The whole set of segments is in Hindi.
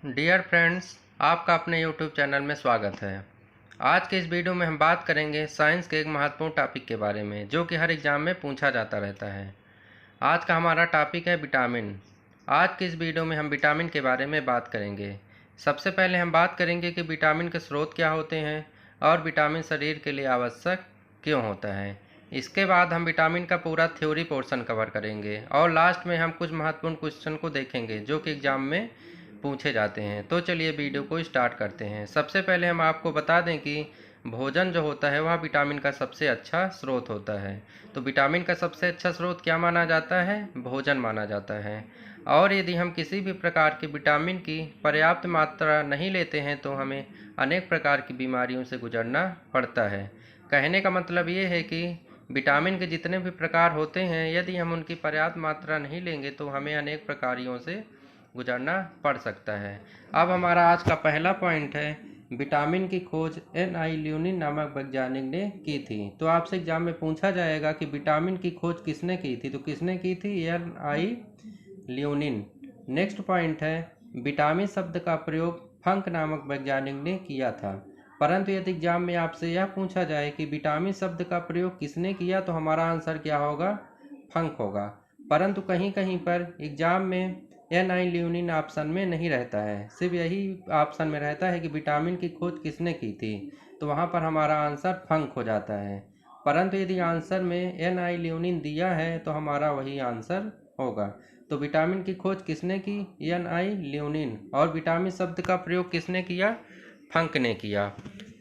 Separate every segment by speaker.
Speaker 1: डियर फ्रेंड्स, आपका अपने यूट्यूब चैनल में स्वागत है। आज के इस वीडियो में हम बात करेंगे साइंस के एक महत्वपूर्ण टॉपिक के बारे में जो कि हर एग्ज़ाम में पूछा जाता रहता है। आज का हमारा टॉपिक है विटामिन। आज के इस वीडियो में हम विटामिन के बारे में बात करेंगे। सबसे पहले हम बात करेंगे कि विटामिन के स्रोत क्या होते हैं और विटामिन शरीर के लिए आवश्यक क्यों होता है। इसके बाद हम विटामिन का पूरा थ्योरी पोर्शन कवर करेंगे और लास्ट में हम कुछ महत्वपूर्ण क्वेश्चन को देखेंगे जो कि एग्ज़ाम में पूछे जाते हैं। तो चलिए वीडियो को स्टार्ट करते हैं। सबसे पहले हम आपको बता दें कि भोजन जो होता है वह विटामिन का सबसे अच्छा स्रोत होता है। तो विटामिन का सबसे अच्छा स्रोत क्या माना जाता है? भोजन माना जाता है। और यदि हम किसी भी प्रकार के विटामिन की पर्याप्त मात्रा नहीं लेते हैं तो हमें अनेक प्रकार की बीमारियों से गुजरना पड़ता है। कहने का मतलब ये है कि विटामिन के जितने भी प्रकार होते हैं, यदि हम उनकी पर्याप्त मात्रा नहीं लेंगे तो हमें अनेक प्रकारों से गुजरना पड़ सकता है। अब हमारा आज का पहला पॉइंट है, विटामिन की खोज एन.आई. ल्यूनिन नामक वैज्ञानिक ने की थी। तो आपसे एग्जाम में पूछा जाएगा कि विटामिन की खोज किसने की थी, तो किसने की थी? एन.आई. ल्यूनिन। नेक्स्ट पॉइंट है, विटामिन शब्द का प्रयोग फंक नामक वैज्ञानिक ने किया था। परंतु यदि एग्जाम में आपसे यह पूछा जाए कि विटामिन शब्द का प्रयोग किसने किया, तो हमारा आंसर क्या होगा? फंक होगा। परंतु कहीं कहीं पर एग्जाम में एन.आई. ल्यूनिन ऑप्शन में नहीं रहता है, सिर्फ यही ऑप्शन में रहता है कि विटामिन की खोज किसने की थी, तो वहाँ पर हमारा आंसर फंक हो जाता है। परंतु यदि आंसर में एन.आई. ल्यूनिन दिया है तो हमारा वही आंसर होगा। तो विटामिन की खोज किसने की? एन.आई. ल्यूनिन। और विटामिन शब्द का प्रयोग किसने किया? फंक ने किया।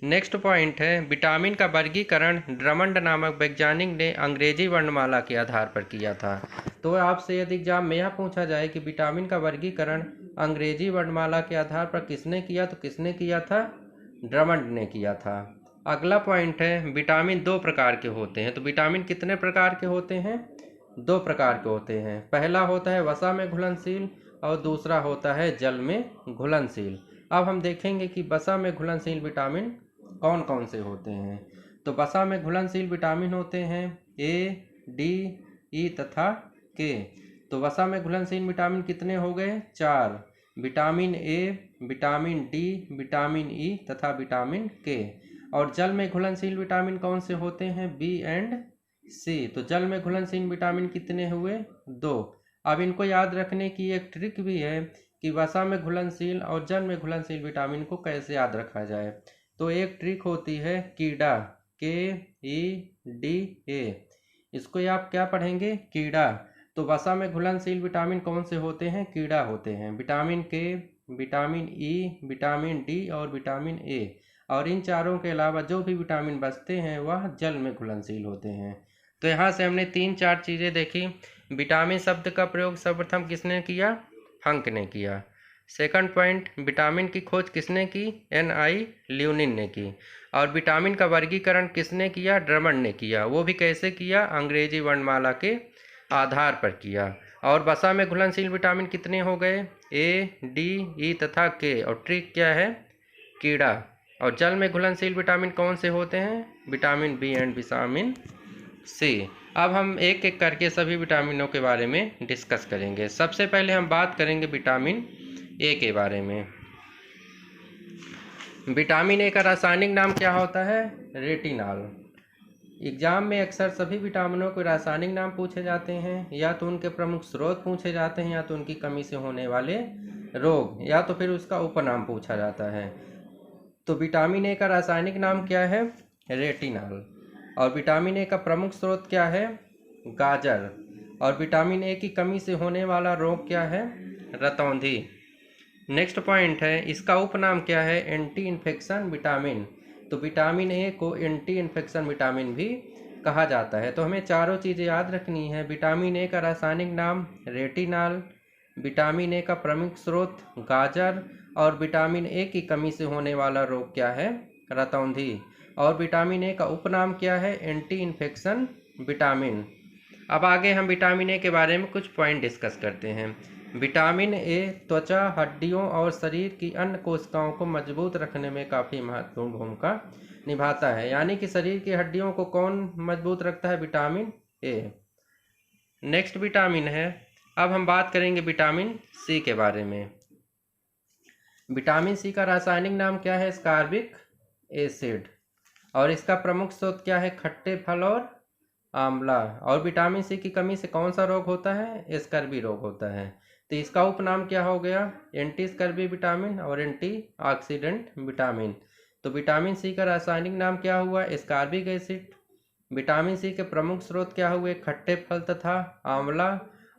Speaker 1: नेक्स्ट पॉइंट है, विटामिन का वर्गीकरण ड्रमंड नामक वैज्ञानिक ने अंग्रेजी वर्णमाला के आधार पर किया था। तो आपसे यदि एग्जाम में यह पूछा जाए कि विटामिन का वर्गीकरण अंग्रेजी वर्णमाला के आधार पर किसने किया, तो किसने किया था? ड्रमंड ने किया था। अगला पॉइंट है, विटामिन दो प्रकार के होते हैं। तो विटामिन कितने प्रकार के होते हैं? दो प्रकार के होते हैं। पहला होता है वसा में घुलनशील और दूसरा होता है जल में घुलनशील। अब हम देखेंगे कि वसा में घुलनशील विटामिन कौन कौन से होते हैं। तो वसा में घुलनशील विटामिन होते हैं ए, डी, ई तथा के। तो वसा में घुलनशील विटामिन कितने हो गए? 4। Vitamin A, vitamin D, vitamin E तथा विटामिन के। और जल में घुलनशील विटामिन कौन से होते हैं? बी एंड सी। तो जल में घुलनशील विटामिन कितने हुए? 2। अब इनको याद रखने की एक ट्रिक भी है कि वसा में घुलनशील और जल में घुलनशील विटामिन को कैसे याद रखा जाए। तो एक ट्रिक होती है कीड़ा, KEDA। इसको आप क्या पढ़ेंगे? कीड़ा। तो वसा में घुलनशील विटामिन कौन से होते हैं? कीड़ा होते हैं। विटामिन के, विटामिन ई, विटामिन डी और विटामिन ए। और इन चारों के अलावा जो भी विटामिन बचते हैं वह जल में घुलनशील होते हैं। तो यहाँ से हमने 3-4 चीज़ें देखी। विटामिन शब्द का प्रयोग सर्वप्रथम किसने किया? फंक ने किया। सेकंड पॉइंट, विटामिन की खोज किसने की? एन.आई. ल्यूनिन ने की। और विटामिन का वर्गीकरण किसने किया? ड्रमंड ने किया। वो भी कैसे किया? अंग्रेजी वर्णमाला के आधार पर किया। और वसा में घुलनशील विटामिन कितने हो गए? ए, डी, ई तथा के। और ट्रिक क्या है? कीड़ा। और जल में घुलनशील विटामिन कौन से होते हैं? Vitamin B and vitamin C. अब हम एक एक करके सभी विटामिनों के बारे में डिस्कस करेंगे। सबसे पहले हम बात करेंगे विटामिन ए के बारे में। विटामिन ए का रासायनिक नाम क्या होता है? रेटिनॉल। एग्जाम में अक्सर सभी विटामिनों के रासायनिक नाम पूछे जाते हैं, या तो उनके प्रमुख स्रोत पूछे जाते हैं, या तो उनकी कमी से होने वाले रोग, या तो फिर उसका उपनाम पूछा जाता है। तो विटामिन ए का रासायनिक नाम क्या है? रेटिनॉल। और विटामिन ए का प्रमुख स्रोत क्या है? गाजर। और विटामिन ए की कमी से होने वाला रोग क्या है? रतौंधी। नेक्स्ट पॉइंट है, इसका उपनाम क्या है? Anti infection vitamin. तो विटामिन ए को एंटी इन्फेक्शन विटामिन भी कहा जाता है। तो हमें चारों चीज़ें याद रखनी है। विटामिन ए का रासायनिक नाम रेटिनॉल, विटामिन ए का प्रमुख स्रोत गाजर, और विटामिन ए की कमी से होने वाला रोग क्या है? रतौंधी। और विटामिन ए का उपनाम क्या है? Anti infection vitamin. अब आगे हम विटामिन ए के बारे में कुछ पॉइंट डिस्कस करते हैं। विटामिन ए त्वचा, हड्डियों और शरीर की अन्य कोशिकाओं को मजबूत रखने में काफ़ी महत्वपूर्ण भूमिका निभाता है। यानी कि शरीर की हड्डियों को कौन मजबूत रखता है? विटामिन ए। नेक्स्ट विटामिन है, अब हम बात करेंगे विटामिन सी के बारे में। विटामिन सी का रासायनिक नाम क्या है? Ascorbic acid. और इसका प्रमुख स्रोत क्या है? खट्टे फल और आंवला। और विटामिन सी की कमी से कौन सा रोग होता है? स्कर्वी रोग होता है। तो इसका उपनाम क्या हो गया? एंटी स्कर्वी विटामिन और एंटी ऑक्सीडेंट विटामिन। तो विटामिन सी का रासायनिक नाम क्या हुआ? स्कार्बिक एसिड। विटामिन सी के प्रमुख स्रोत क्या हुए? खट्टे फल तथा आंवला।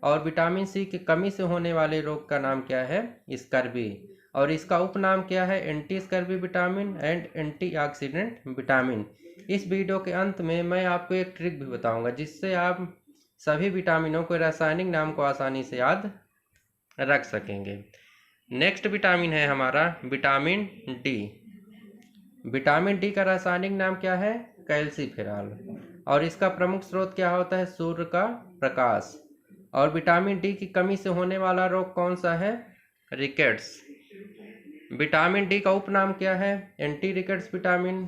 Speaker 1: और विटामिन सी की कमी से होने वाले रोग का नाम क्या है? स्कर्वी। और इसका उपनाम क्या है? Anti scurvy vitamin and antioxidant vitamin. इस वीडियो के अंत में मैं आपको एक ट्रिक भी बताऊंगा जिससे आप सभी विटामिनों के रासायनिक नाम को आसानी से याद रख सकेंगे। नेक्स्ट विटामिन है हमारा विटामिन डी। विटामिन डी का रासायनिक नाम क्या है? कैल्सीफेरॉल। और इसका प्रमुख स्रोत क्या होता है? सूर्य का प्रकाश। और विटामिन डी की कमी से होने वाला रोग कौन सा है? रिकेट्स। विटामिन डी का उपनाम क्या है? Anti rickets vitamin.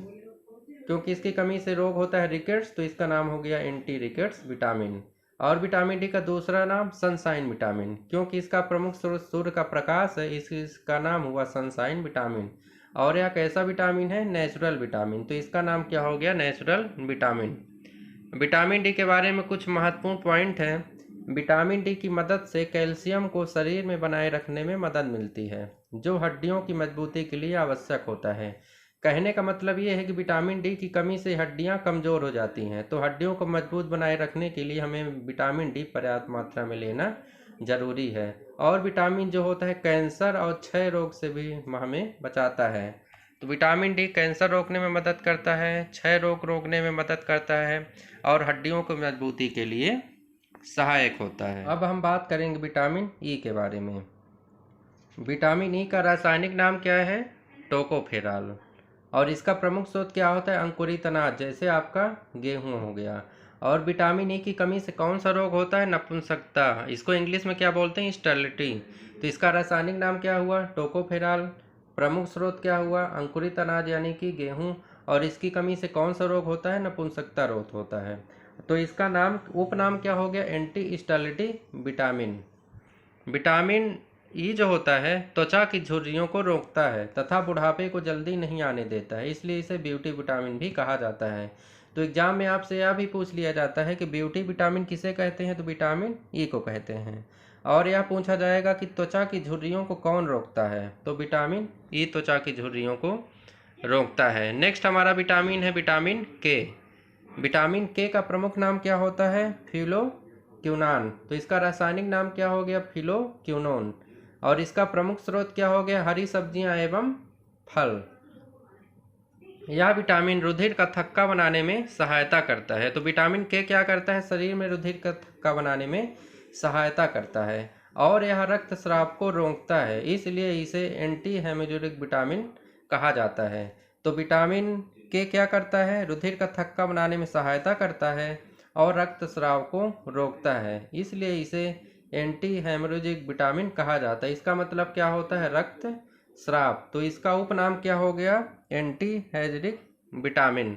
Speaker 1: क्योंकि इसकी कमी से रोग होता है रिकेट्स तो इसका नाम हो गया एंटी रिकेट्स विटामिन। और विटामिन डी का दूसरा नाम सनशाइन विटामिन, क्योंकि इसका प्रमुख स्रोत सूर्य का प्रकाश है इसका नाम हुआ सनशाइन विटामिन। और यह कैसा विटामिन है? नेचुरल विटामिन, तो इसका नाम क्या हो गया? Natural vitamin. विटामिन डी के बारे में कुछ महत्वपूर्ण पॉइंट हैं। विटामिन डी की मदद से कैल्शियम को शरीर में बनाए रखने में मदद मिलती है, जो हड्डियों की मजबूती के लिए आवश्यक होता है। कहने का मतलब ये है कि विटामिन डी की कमी से हड्डियां कमज़ोर हो जाती हैं, तो हड्डियों को मजबूत बनाए रखने के लिए हमें विटामिन डी पर्याप्त मात्रा में लेना जरूरी है। और विटामिन जो होता है कैंसर और क्षय रोग से भी हमें बचाता है। तो विटामिन डी कैंसर रोकने में मदद करता है, क्षय रोग रोकने में मदद करता है और हड्डियों की मजबूती के लिए सहायक होता है। अब हम बात करेंगे विटामिन ई के बारे में। विटामिन ई का रासायनिक नाम क्या है? टोकोफेरॉल। और इसका प्रमुख स्रोत क्या होता है? अंकुरित अनाज, जैसे आपका गेहूं हो गया। और विटामिन ई की कमी से कौन सा रोग होता है? नपुंसकता। इसको इंग्लिश में क्या बोलते हैं? स्टर्लिटी। तो इसका रासायनिक नाम क्या हुआ? टोकोफेरॉल। प्रमुख स्रोत क्या हुआ? अंकुरित अनाज यानी कि गेहूं। और इसकी कमी से कौन सा रोग होता है? नपुंसकता रोग होता है। तो इसका नाम उपनाम क्या हो गया? Anti sterility vitamin. Vitamin E जो होता है त्वचा की झुर्रियों को रोकता है तथा बुढ़ापे को जल्दी नहीं आने देता है, इसलिए इसे ब्यूटी विटामिन भी कहा जाता है। तो एग्जाम में आपसे यह भी पूछ लिया जाता है कि ब्यूटी विटामिन किसे कहते हैं? तो विटामिन ई को कहते हैं। और यह पूछा जाएगा कि त्वचा की झुर्रियों को कौन रोकता है? तो विटामिन ई त्वचा की झुर्रियों को रोकता है। नेक्स्ट हमारा विटामिन है विटामिन के। विटामिन के का प्रमुख नाम क्या होता है? फिलोक्विनोन। तो इसका रासायनिक नाम क्या हो गया? फिलोक्विनोन। और इसका प्रमुख स्रोत क्या हो गया? हरी सब्जियां एवं फल। यह विटामिन रुधिर का थक्का बनाने में सहायता करता है। तो विटामिन के क्या करता है? शरीर में रुधिर का थक्का बनाने में सहायता करता है और यह रक्तस्राव को रोकता है, इसलिए इसे एंटी हेमोरेजिक विटामिन कहा जाता है। तो विटामिन के क्या करता है? रुधिर का थक्का बनाने में सहायता करता है और रक्तस्राव को रोकता है, इसलिए इसे एंटी हेमोरेजिक विटामिन कहा जाता है। इसका मतलब क्या होता है? रक्त स्राव। तो इसका उपनाम क्या हो गया? Anti haemorrhagic vitamin.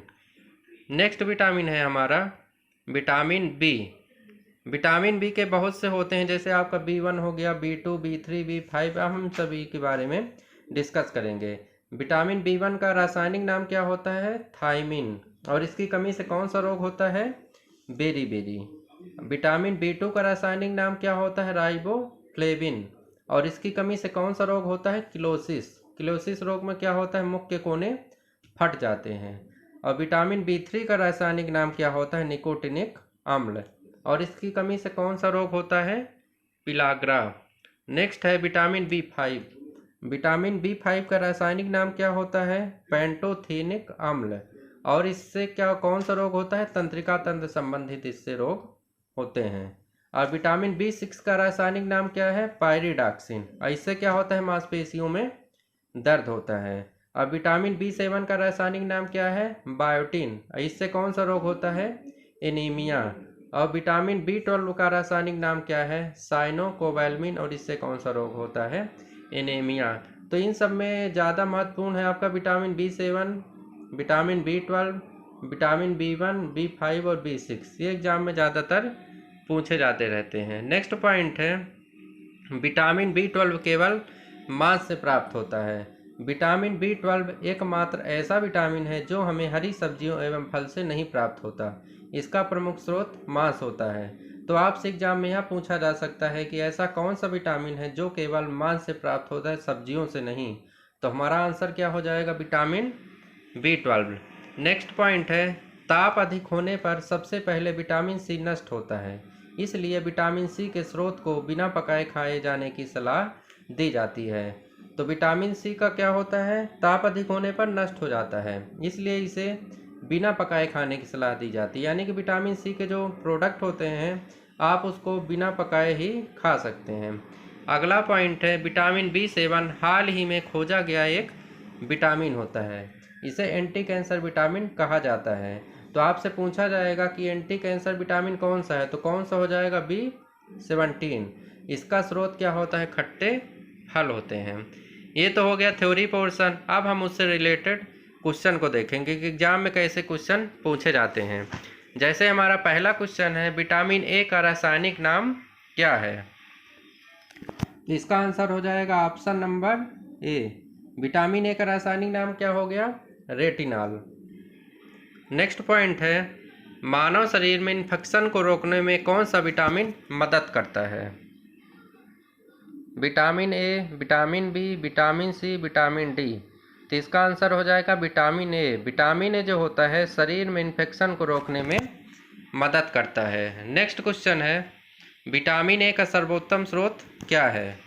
Speaker 1: Next vitamin है हमारा विटामिन बी। विटामिन बी के बहुत से होते हैं, जैसे आपका B1 हो गया, B2, B3, B5, हम सभी के बारे में डिस्कस करेंगे। विटामिन B1 का रासायनिक नाम क्या होता है? थायमिन। और इसकी कमी से कौन सा रोग होता है? बेरी। विटामिन B2 का रासायनिक नाम क्या होता है? राइबोफ्लेविन। और इसकी कमी से कौन सा रोग होता है? किलोसिस रोग में क्या होता है? मुख के कोने फट जाते हैं। और विटामिन B3 का रासायनिक नाम क्या होता है? निकोटिनिक अम्ल। और इसकी कमी से कौन सा रोग होता है? पिलाग्रा। नेक्स्ट है विटामिन B5। विटामिन B5 का रासायनिक नाम क्या होता है? पेंटोथेनिक अम्ल। और इससे कौन सा रोग होता है? तंत्रिका तंत्र संबंधित इससे रोग होते हैं। और विटामिन B6 का रासायनिक नाम क्या है? पायरिडॉक्सिन। इससे क्या होता है? मांसपेशियों में दर्द होता है। और विटामिन B7 का रासायनिक नाम क्या है? बायोटिन। इससे कौन सा रोग होता है? एनीमिया। और विटामिन B12 का रासायनिक नाम क्या है? साइनोकोबालामिन। और इससे कौन सा रोग होता है? एनीमिया। तो इन सब में ज़्यादा महत्वपूर्ण है आपका vitamin B7, vitamin B12, vitamin B1, B5 और B6। ये एग्जाम में ज़्यादातर पूछे जाते रहते हैं। नेक्स्ट पॉइंट है विटामिन B12 केवल मांस से प्राप्त होता है। विटामिन B12 एकमात्र ऐसा विटामिन है जो हमें हरी सब्जियों एवं फल से नहीं प्राप्त होता। इसका प्रमुख स्रोत मांस होता है। तो आपसे एग्जाम में यह पूछा जा सकता है कि ऐसा कौन सा विटामिन है जो केवल मांस से प्राप्त होता है, सब्जियों से नहीं। तो हमारा आंसर क्या हो जाएगा? Vitamin B12। नेक्स्ट पॉइंट है, ताप अधिक होने पर सबसे पहले विटामिन C नष्ट होता है, इसलिए विटामिन C के स्रोत को बिना पकाए खाए जाने की सलाह दी जाती है। तो विटामिन C का क्या होता है? ताप अधिक होने पर नष्ट हो जाता है, इसलिए इसे बिना पकाए खाने की सलाह दी जाती है। यानी कि विटामिन C के जो प्रोडक्ट होते हैं आप उसको बिना पकाए ही खा सकते हैं। अगला पॉइंट है, विटामिन B7 हाल ही में खोजा गया एक विटामिन होता है। इसे एंटी कैंसर विटामिन कहा जाता है। तो आपसे पूछा जाएगा कि एंटी कैंसर विटामिन कौन सा है, तो कौन सा हो जाएगा? B17। इसका स्रोत क्या होता है? खट्टे फल होते हैं। ये तो हो गया थ्योरी पोर्शन। अब हम उससे रिलेटेड क्वेश्चन को देखेंगे कि एग्जाम में कैसे क्वेश्चन पूछे जाते हैं। जैसे हमारा पहला क्वेश्चन है, विटामिन ए का रासायनिक नाम क्या है? तो इसका आंसर हो जाएगा ऑप्शन नंबर ए। विटामिन ए का रासायनिक नाम क्या हो गया? रेटिनॉल। नेक्स्ट पॉइंट है, मानव शरीर में इन्फेक्शन को रोकने में कौन सा विटामिन मदद करता है? Vitamin A, vitamin B, vitamin C, vitamin D. तो इसका आंसर हो जाएगा विटामिन ए। विटामिन ए जो होता है शरीर में इन्फेक्शन को रोकने में मदद करता है। नेक्स्ट क्वेश्चन है, विटामिन ए का सर्वोत्तम स्रोत क्या है?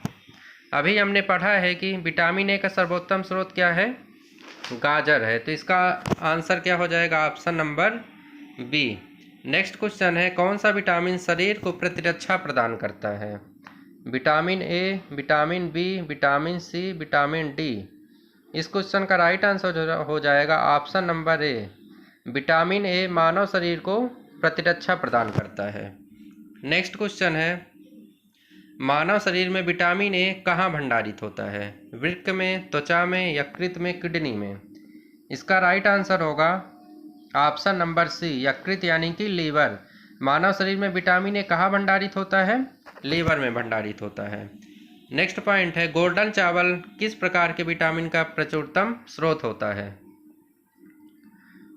Speaker 1: अभी हमने पढ़ा है कि विटामिन ए का सर्वोत्तम स्रोत क्या है? गाजर है। तो इसका आंसर क्या हो जाएगा? Option number B. Next question है, कौन सा विटामिन शरीर को प्रतिरक्षा प्रदान करता है? Vitamin A, vitamin B, vitamin C, vitamin D. इस क्वेश्चन का राइट आंसर हो जाएगा option number A. Vitamin A मानव शरीर को प्रतिरक्षा प्रदान करता है। नेक्स्ट क्वेश्चन है, मानव शरीर में विटामिन ए कहाँ भंडारित होता है? वृक्क में, त्वचा में, यकृत में, किडनी में। इसका राइट आंसर होगा ऑप्शन नंबर सी, यकृत यानी कि लीवर। मानव शरीर में विटामिन ए कहाँ भंडारित होता है? लीवर में भंडारित होता है। नेक्स्ट पॉइंट है, गोल्डन चावल किस प्रकार के विटामिन का प्रचुरतम स्रोत होता है?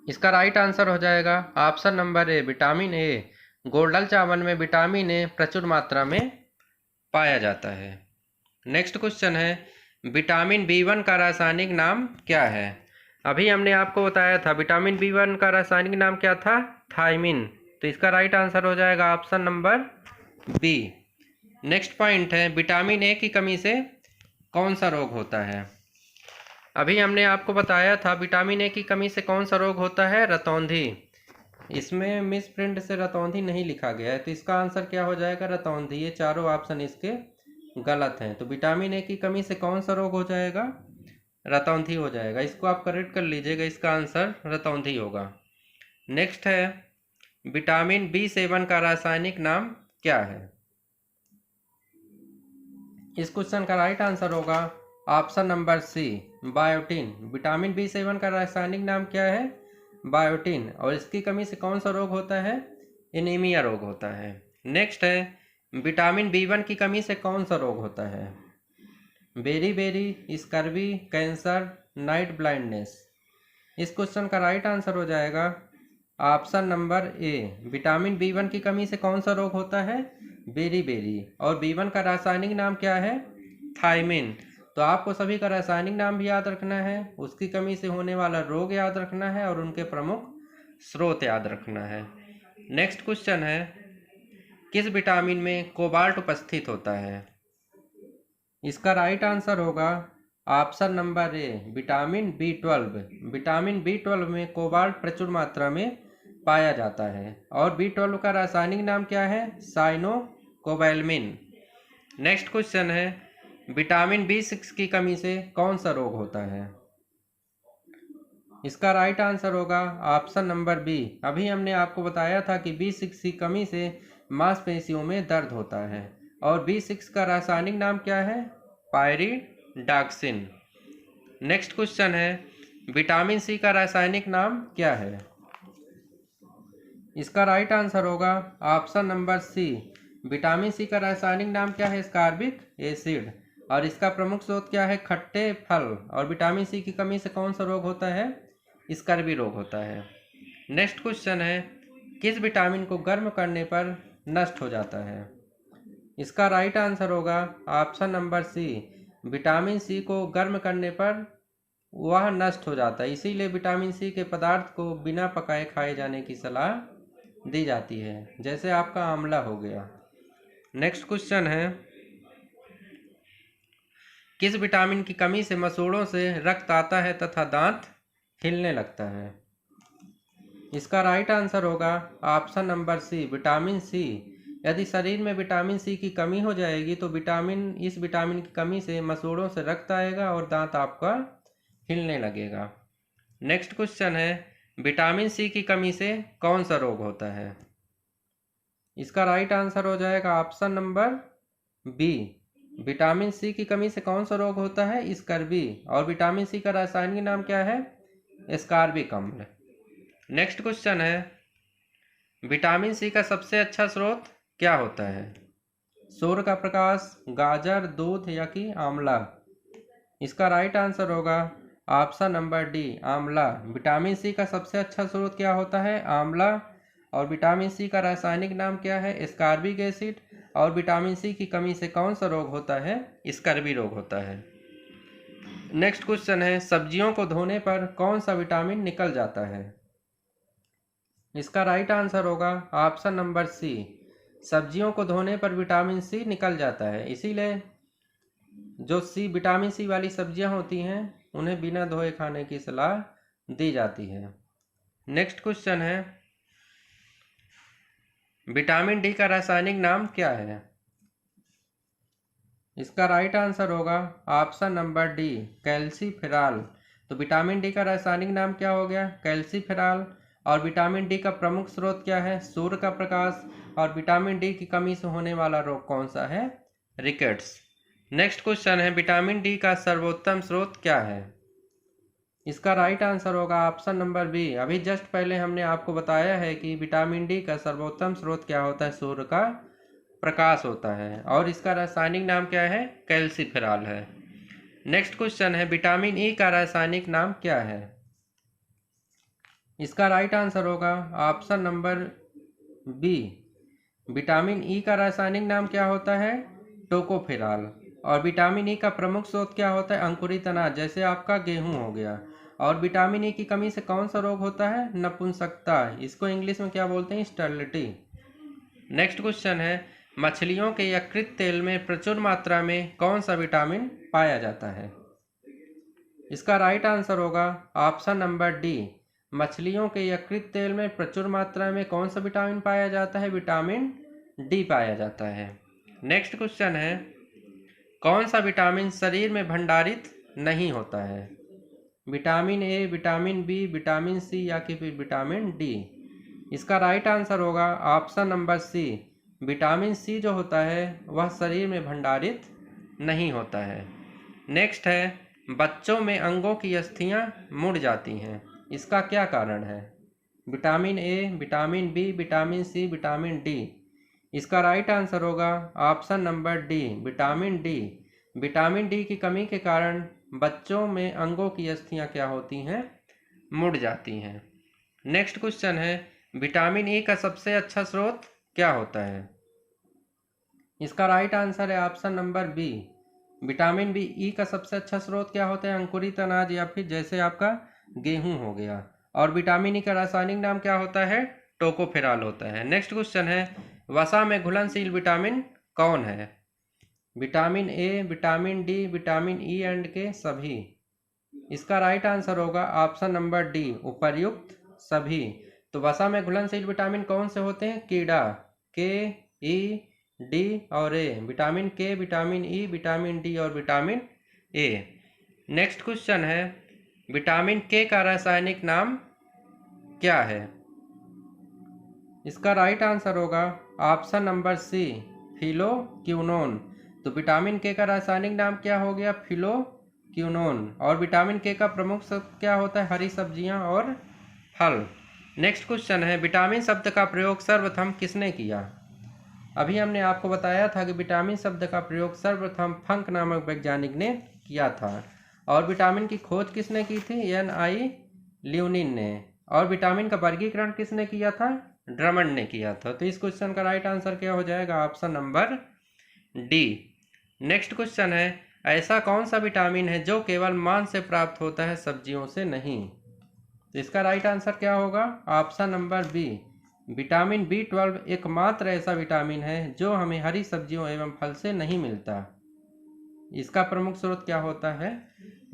Speaker 1: इसका राइट आंसर हो जाएगा option number A, vitamin A. Golden चावल में विटामिन ए प्रचुर मात्रा में पाया जाता है। नेक्स्ट क्वेश्चन है, विटामिन B1 का रासायनिक नाम क्या है? अभी हमने आपको बताया था विटामिन B1 का रासायनिक नाम क्या था? थायमिन। तो इसका राइट आंसर हो जाएगा option number B. Next point है, विटामिन ए की कमी से कौन सा रोग होता है? अभी हमने आपको बताया था विटामिन ए की कमी से कौन सा रोग होता है? रतौंधी। इसमें मिस प्रिंट से रतौंधी नहीं लिखा गया है, तो इसका आंसर क्या हो जाएगा? रतौंधी। ये चारों ऑप्शन इसके गलत हैं। तो विटामिन ए की कमी से कौन सा रोग हो जाएगा? रतौंधी हो जाएगा। इसको आप करेक्ट कर लीजिएगा, इसका आंसर रतौंधी होगा। नेक्स्ट है, विटामिन B7 का रासायनिक नाम क्या है? इस क्वेश्चन का राइट आंसर होगा option number C, biotin. Vitamin B7 का रासायनिक नाम क्या है? बायोटिन। और इसकी कमी से कौन सा रोग होता है? एनीमिया रोग होता है। नेक्स्ट है, विटामिन B1 की कमी से कौन सा रोग होता है? Beri, scurvy, cancer, night blindness. इस क्वेश्चन का राइट आंसर हो जाएगा option number A, vitamin B1 की कमी से कौन सा रोग होता है? बेरी। और B1 का रासायनिक नाम क्या है? थायमिन। तो आपको सभी का रासायनिक नाम भी याद रखना है, उसकी कमी से होने वाला रोग याद रखना है और उनके प्रमुख स्रोत याद रखना है। नेक्स्ट क्वेश्चन है, किस विटामिन में कोबाल्ट उपस्थित होता है? इसका राइट आंसर होगा option number A, vitamin B12। Vitamin B12 में कोबाल्ट प्रचुर मात्रा में पाया जाता है। और B12 का रासायनिक नाम क्या है? साइनोकोबैल्मिन। नेक्स्ट क्वेश्चन है, विटामिन B6 की कमी से कौन सा रोग होता है? इसका राइट आंसर होगा ऑप्शन नंबर बी। अभी हमने आपको बताया था कि B6 की कमी से मांसपेशियों में दर्द होता है। और B6 का रासायनिक नाम क्या है? पायरिडॉक्सिन। नेक्स्ट क्वेश्चन है, विटामिन C का रासायनिक नाम क्या है? इसका राइट आंसर होगा option number C, vitamin C का रासायनिक नाम क्या है? Ascorbic acid. और इसका प्रमुख स्रोत क्या है? खट्टे फल। और विटामिन सी की कमी से कौन सा रोग होता है? स्कर्वी रोग होता है। नेक्स्ट क्वेश्चन है, किस विटामिन को गर्म करने पर नष्ट हो जाता है? इसका राइट आंसर होगा option number C, vitamin C को गर्म करने पर वह नष्ट हो जाता है। इसीलिए विटामिन सी के पदार्थ को बिना पकाए खाए जाने की सलाह दी जाती है, जैसे आपका आंवला हो गया। नेक्स्ट क्वेश्चन है, किस विटामिन की कमी से मसूड़ों से रक्त आता है तथा दांत हिलने लगता है? इसका राइट आंसर होगा option number C, vitamin C. यदि शरीर में विटामिन सी की कमी हो जाएगी तो इस विटामिन की कमी से मसूड़ों से रक्त आएगा और दांत आपका हिलने लगेगा। नेक्स्ट क्वेश्चन है, विटामिन सी की कमी से कौन सा रोग होता है? इसका राइट आंसर हो जाएगा option number B, vitamin C की कमी से कौन सा रोग होता है? स्कर्वी। और विटामिन सी का रासायनिक नाम क्या है? एस्कॉर्बिक अम्ल। नेक्स्ट क्वेश्चन है, विटामिन सी का सबसे अच्छा स्रोत क्या होता है? सूर्य का प्रकाश, गाजर, दूध या कि आंवला? इसका राइट आंसर होगा ऑप्शन नंबर डी, आंवला। विटामिन सी का सबसे अच्छा स्रोत क्या होता है? आंवला। और विटामिन सी का रासायनिक नाम क्या है? Ascorbic acid. और विटामिन सी की कमी से कौन सा रोग होता है? स्कर्वी रोग होता है। नेक्स्ट क्वेश्चन है, सब्जियों को धोने पर कौन सा विटामिन निकल जाता है? इसका राइट आंसर होगा ऑप्शन नंबर सी, सब्जियों को धोने पर विटामिन सी निकल जाता है। इसीलिए जो विटामिन सी वाली सब्जियां होती हैं उन्हें बिना धोए खाने की सलाह दी जाती है। नेक्स्ट क्वेश्चन है, विटामिन डी का रासायनिक नाम क्या है? इसका राइट आंसर होगा ऑप्शन नंबर डी, कैल्सीफेरॉल। तो विटामिन डी का रासायनिक नाम क्या हो गया? कैल्सीफेरॉल। और विटामिन डी का प्रमुख स्रोत क्या है? सूर्य का प्रकाश। और विटामिन डी की कमी से होने वाला रोग कौन सा है? रिकेट्स। नेक्स्ट क्वेश्चन है, विटामिन डी का सर्वोत्तम स्रोत क्या है? इसका राइट आंसर होगा ऑप्शन नंबर बी। अभी जस्ट पहले हमने आपको बताया है कि विटामिन डी का सर्वोत्तम स्रोत क्या होता है? सूर्य का प्रकाश होता है। और इसका रासायनिक नाम क्या है? कैल्सीफेरॉल है। नेक्स्ट क्वेश्चन है, विटामिन ई का रासायनिक नाम क्या है? इसका राइट आंसर होगा option number B, vitamin E का रासायनिक नाम क्या होता है? टोकोफेरॉल। और विटामिन ई का प्रमुख स्रोत क्या होता है? अंकुरित अनाज, जैसे आपका गेहूं हो गया। और विटामिन ई की कमी से कौन सा रोग होता है? नपुंसकता। इसको इंग्लिश में क्या बोलते हैं? स्टर्लिटी। नेक्स्ट क्वेश्चन है, मछलियों के यकृत तेल में प्रचुर मात्रा में कौन सा विटामिन पाया जाता है? इसका राइट आंसर होगा ऑप्शन नंबर डी, मछलियों के यकृत तेल में प्रचुर मात्रा में कौन सा विटामिन पाया जाता है? विटामिन डी पाया जाता है। नेक्स्ट क्वेश्चन है, कौन सा विटामिन शरीर में भंडारित नहीं होता है? Vitamin A, vitamin B, vitamin C या कि फिर विटामिन डी? इसका राइट आंसर होगा option number C, vitamin C जो होता है वह शरीर में भंडारित नहीं होता है। नेक्स्ट है, बच्चों में अंगों की अस्थियां मुड़ जाती हैं, इसका क्या कारण है? Vitamin A, vitamin B, vitamin C, vitamin D? इसका राइट आंसर होगा option number D, vitamin D. Vitamin D की कमी के कारण बच्चों में अंगों की अस्थियां क्या होती हैं? मुड़ जाती हैं। नेक्स्ट क्वेश्चन है, विटामिन ई का सबसे अच्छा स्रोत क्या होता है? इसका राइट आंसर है option number B, vitamin B E का सबसे अच्छा स्रोत क्या होता है? अंकुरित अनाज या फिर जैसे आपका गेहूं हो गया। और विटामिन ई का रासायनिक नाम क्या होता है? टोकोफेरॉल होता है। नेक्स्ट क्वेश्चन है, वसा में घुलनशील विटामिन कौन है? Vitamin A, vitamin D, vitamin E and के सभी? इसका राइट आंसर होगा ऑप्शन नंबर डी, उपर्युक्त सभी। तो वसा में घुलनशील विटामिन कौन से होते हैं? कीड़ा, के, ई, डी और ए। विटामिन के, विटामिन ई, विटामिन डी और विटामिन ए। नेक्स्ट क्वेश्चन है, विटामिन के का रासायनिक नाम क्या है? इसका राइट आंसर होगा ऑप्शन नंबर सी, फिलोक्विनोन। तो विटामिन के का रासायनिक नाम क्या हो गया? फिलोक्विनोन। और विटामिन के का प्रमुख शब्द क्या होता है? हरी सब्जियां और फल। नेक्स्ट क्वेश्चन है, विटामिन शब्द का प्रयोग सर्वप्रथम किसने किया? अभी हमने आपको बताया था कि विटामिन शब्द का प्रयोग सर्वप्रथम फंक नामक वैज्ञानिक ने किया था। और विटामिन की खोज किसने की थी? एन.आई. ल्यूनिन ने। और विटामिन का वर्गीकरण किसने किया था? ड्रमंड ने किया था। तो इस क्वेश्चन का राइट आंसर क्या हो जाएगा? Option number D. Next question है, ऐसा कौन सा विटामिन है जो केवल मांस से प्राप्त होता है, सब्जियों से नहीं? तो इसका राइट आंसर क्या होगा? Option number B. Vitamin B12 एकमात्र ऐसा विटामिन है जो हमें हरी सब्जियों एवं फल से नहीं मिलता। इसका प्रमुख स्रोत क्या होता है?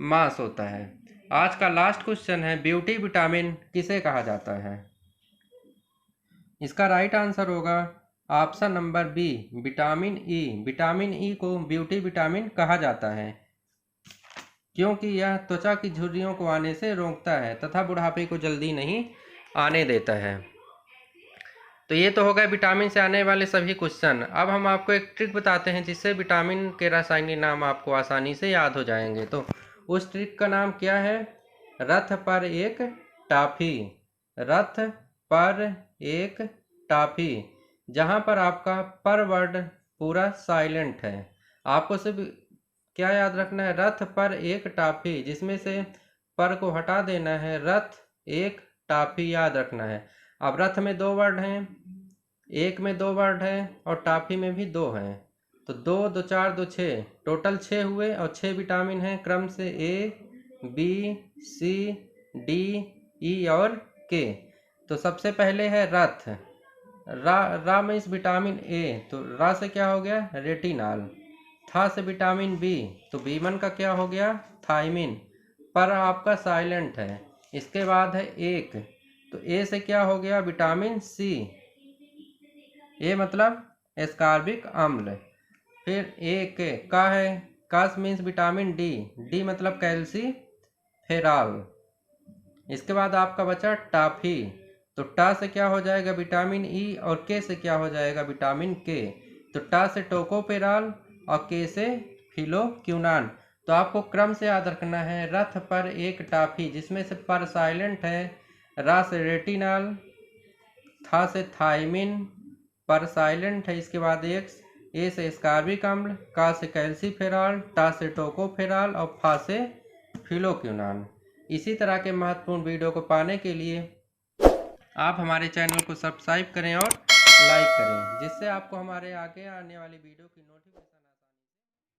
Speaker 1: मांस होता है। आज का लास्ट क्वेश्चन है, ब्यूटी विटामिन किसे कहा जाता है? इसका राइट आंसर होगा option number B, vitamin E. Vitamin E को ब्यूटी विटामिन कहा जाता है क्योंकि यह त्वचा की झुर्रियों को आने से रोकता है तथा बुढ़ापे को जल्दी नहीं आने देता है। तो ये तो हो गए विटामिन से आने वाले सभी क्वेश्चन। अब हम आपको एक ट्रिक बताते हैं जिससे विटामिन के रासायनिक नाम आपको आसानी से याद हो जाएंगे। तो उस ट्रिक का नाम क्या है? रथ पर एक टाफी। रथ पर एक टाफी, जहाँ पर आपका पर वर्ड पूरा साइलेंट है। आपको सिर्फ क्या याद रखना है? रथ पर एक टाफी, जिसमें से पर को हटा देना है, रथ एक टाफी याद रखना है। अब रथ में 2 वर्ड हैं, एक में 2 वर्ड हैं और टाफी में भी 2 हैं। तो 2 2 4 2 6, टोटल 6 हुए और 6 विटामिन हैं क्रम से A, B, C, D, E और K। तो सबसे पहले है रथ। रा में इस विटामिन A, तो रा से क्या हो गया? रेटिनॉल। था से विटामिन B, तो B1 का क्या हो गया? थायमिन। पर आपका साइलेंट है। इसके बाद है एक, तो ए से क्या हो गया? Vitamin C। ए मतलब एस्कॉर्बिक अम्ल। फिर एक का है, कास मीन्स विटामिन डी। डी मतलब कैल्सीफेरॉल। इसके बाद आपका बचा टाफी, तो टा से क्या हो जाएगा? विटामिन ई और के से क्या हो जाएगा? विटामिन के। तो टा से टोकोपेरॉल और के से फिलोक्यूनान। तो आपको क्रम से याद रखना है, रथ पर एक टाफी, जिसमें से पर साइलेंट है, रा से रेटिनॉल, था से थायमिन, पर साइलेंट है, इसके बाद एक, ए से एस्कॉर्बिक अम्ल, का से कैल्सीफेरॉल, टा से टोकोफेरॉल और फा से फिलोक्यूनान। इसी तरह के महत्वपूर्ण वीडियो को पाने के लिए आप हमारे चैनल को सब्सक्राइब करें और लाइक करें, जिससे आपको हमारे आगे आने वाली वीडियो की नोटिफिकेशन